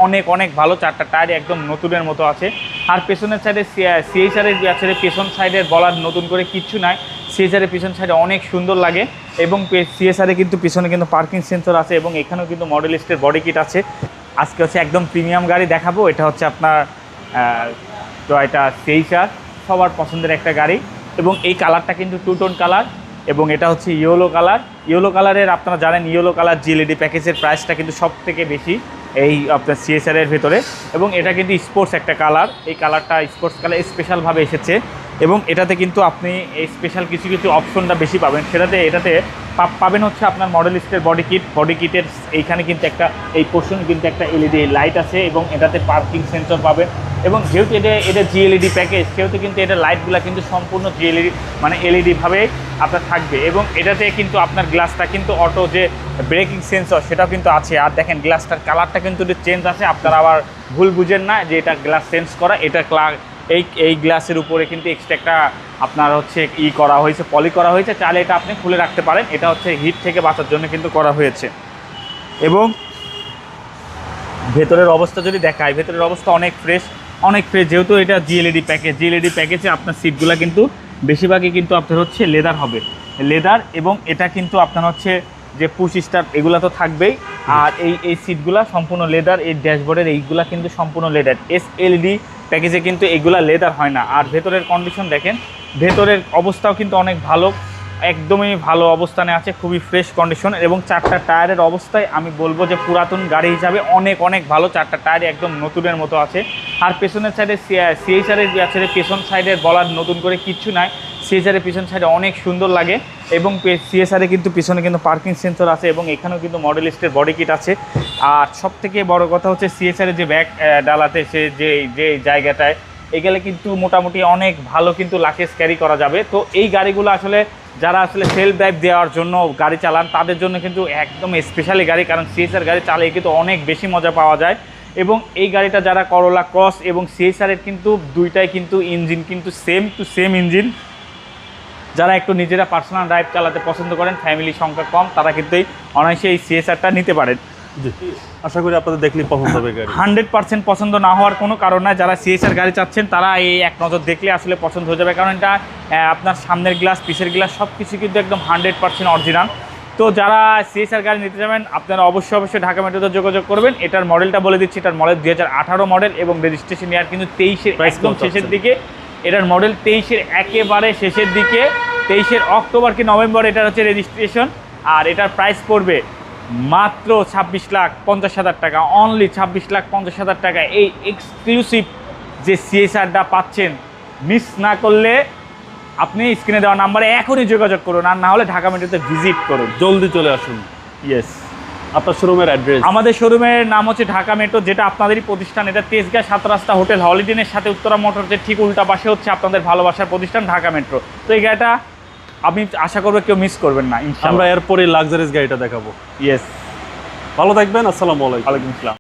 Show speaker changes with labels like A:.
A: অনেক অনেক ভালো, চারটা টায়ার একদম নতুনের মতো আছে। আর পেছনের সাইডে সিএইচআরের আসলে পেছন সাইডের বলার নতুন করে কিচ্ছু নাই, সিএইচআরের পিছন সাইডে অনেক সুন্দর লাগে। এবং সিএসআরে কিন্তু পিছনে কিন্তু পার্কিং সেন্সর আছে এবং এখানেও কিন্তু মডেল লিস্টের বডি কিট আছে। আজকে হচ্ছে একদম প্রিমিয়াম গাড়ি দেখাবো। এটা হচ্ছে আপনার টয়োটা সিএইচআর, সবার পছন্দের একটা গাড়ি। এবং এই কালারটা কিন্তু টু টোন কালার এবং এটা হচ্ছে ইয়েলো কালার। ইয়েলো কালারের আপনারা জানেন ইয়েলো কালার জিএলইডি প্যাকেজের প্রাইসটা কিন্তু সব থেকে বেশি এই আপনার সিএসআরের ভেতরে। এবং এটা কিন্তু স্পোর্টস একটা কালার, এই কালারটা স্পোর্টস কালার স্পেশালভাবে এসেছে। এবং এটাতে কিন্তু আপনি এই স্পেশাল কিছু কিছু অপশনটা বেশি পাবেন। এটাতে পাবেন হচ্ছে আপনার মডেল লিস্টের বডি কিটের এইখানে কিন্তু একটা এই পোর্শন কিন্তু একটা এলইডি লাইট আছে এবং এটাতে পার্কিং সেন্সর পাবেন। এবং যেহেতু এটা জিএলইডি প্যাকেজ, সেহেতু কিন্তু এটা লাইটগুলো কিন্তু সম্পূর্ণ জিএলইডি মানে এলইডিভাবে আপনার থাকবে। এবং এটাতে কিন্তু আপনার গ্লাসটা কিন্তু অটো যে ব্রেকিং সেন্সর সেটাও কিন্তু আছে। আর দেখেন গ্লাসটার কালারটা কিন্তু চেঞ্জ আছে, আপনারা আবার ভুল বুঝেন না যে এটা গ্লাস চেঞ্জ করা। এটা এই গ্লাসের উপরে কিন্তু এক্সট্রা একটা আপনার হচ্ছে করা হয়েছে, পলি করা হয়েছে, চাইলে এটা আপনি খুলে রাখতে পারেন। এটা হচ্ছে হিট থেকে বাঁচার জন্য কিন্তু করা হয়েছে। এবং ভেতরের অবস্থা যদি দেখায়, ভেতরের অবস্থা অনেক ফ্রেশ, যেহেতু এটা জিএলইডি প্যাকেজে আপনার সিটগুলো কিন্তু বেশিরভাগই কিন্তু আপনার হচ্ছে লেদার হবে, এবং এটা কিন্তু আপনার হচ্ছে যে পুশ স্টার্ট এগুলো তো থাকবেই। আর এই সিটগুলো সম্পূর্ণ লেদার, এই ড্যাশবোর্ডের এইগুলা কিন্তু সম্পূর্ণ লেদার। এসএলইডি প্যাকেজে কিন্তু এগুলা লেদার হয় না। আর ভেতরের কন্ডিশন দেখেন, ভেতরের অবস্থাও কিন্তু অনেক ভালো, একদমই ভালো অবস্থানে আছে, খুবই ফ্রেশ কন্ডিশন। এবং চারটা টায়ারের অবস্থায় আমি বলবো যে পুরাতন গাড়ি হিসাবে অনেক ভালো, চারটা টায়ার একদম নতুনের মতো আছে। আর পেছনের সাইডে সিএইচআরের আসলে পেছন সাইডের বলার নতুন করে কিচ্ছু নাই, সিএইচআরের পিছন সাইডে অনেক সুন্দর লাগে। এবং সিএসআরে কিন্তু পিছনে কিন্তু পার্কিং সেন্সর আছে এবং এখানেও কিন্তু মডেল লিস্টের বডি কিট আছে। আর সবথেকে বড় কথা হচ্ছে সিএসআরের যে ব্যাক ডালাতে সে যে জায়গাটায় এগুলো কিন্তু মোটামুটি অনেক ভালো কিন্তু লাগেজ ক্যারি করা যাবে। তো এই গাড়িগুলো আসলে যারা আসলে সেলফ ড্রাইভ দেওয়ার জন্য গাড়ি চালান তাদের জন্য কিন্তু একদম স্পেশালি গাড়ি, কারণ সিএসআর গাড়ি চালিয়ে কিন্তু অনেক বেশি মজা পাওয়া যায়। এবং এই গাড়িটা যারা করোলা ক্রস এবং সিএসআরের কিন্তু দুইটাই কিন্তু ইঞ্জিন কিন্তু সেম টু সেম ইঞ্জিন। যারা একটু নিজেরা পার্সোনাল ড্রাইভ চালাতে পছন্দ করেন, ফ্যামিলি সংখ্যা কম, তারা কিন্তু অনায়াসে এই সিএসআরটা নিতে পারেন।
B: জি, আশা করি আপনাদের দেখলেই পছন্দ হবে গাড়ি।
A: 100% পছন্দ না হওয়ার কোনো কারণ নাই। যারা সিএসআর গাড়ি চাচ্ছেন তারা এই এক নজর দেখলে আসলে পছন্দ হয়ে যাবে, কারণ এটা আপনার সামনের গ্লাস, পিছের গ্লাস সব কিছু কিন্তু একদম 100% অরিজিনাল। তো যারা সিএসআর গাড়ি নিতে যাবেন আপনারা অবশ্যই ঢাকা মেট্রোতে যোগাযোগ করবেন। এটার মডেলটা বলে দিচ্ছি, এটার মডেল 2018 মডেল এবং রেজিস্ট্রেশন ইয়ার কিন্তু 23-এর একদম শেষের দিকে। এটার মডেল 23-এর একেবারে শেষের দিকে, 23-এর অক্টোবর কি নভেম্বর এটার হচ্ছে রেজিস্ট্রেশন। আর এটার প্রাইস পড়বে মাত্র 26,50,000 টাকা, অনলি 26,50,000 টাকা। এই এক্সক্লুসিভ যে সিএসআরটা পাচ্ছেন, মিস না করলে আপনি স্ক্রিনে দেওয়া নাম্বারে এখনই যোগাযোগ করুন, আর না হলে ঢাকা মেট্রোতে ভিজিট করুন,
B: জলদি চলে আসুন।
A: ইয়েস।
B: আপনার শোরুমের অ্যাড্রেস?
A: আমাদের শোরুমের নাম হচ্ছে ঢাকা মেট্রো, যেটা আপনাদেরই প্রতিষ্ঠান। এটা তেজগাঁ 7 রাস্তা হোটেল হলিডেনের সাথে উত্তরা মোটরসের ঠিক উল্টা পাশে হচ্ছে আপনাদের ভালোবাসার প্রতিষ্ঠান ঢাকা মেট্রো। তো এই গাড়িটা আমি আশা করবো কেউ মিস করবেন না ইনশাআল্লাহ।
B: আমরা এরপরে লাক্সারিয়াস গাড়িটা দেখাবো।
A: ইয়েস।
B: ভালো থাকবেন, আসসালামু আলাইকুম।
A: ওয়ালাইকুম আসসালাম।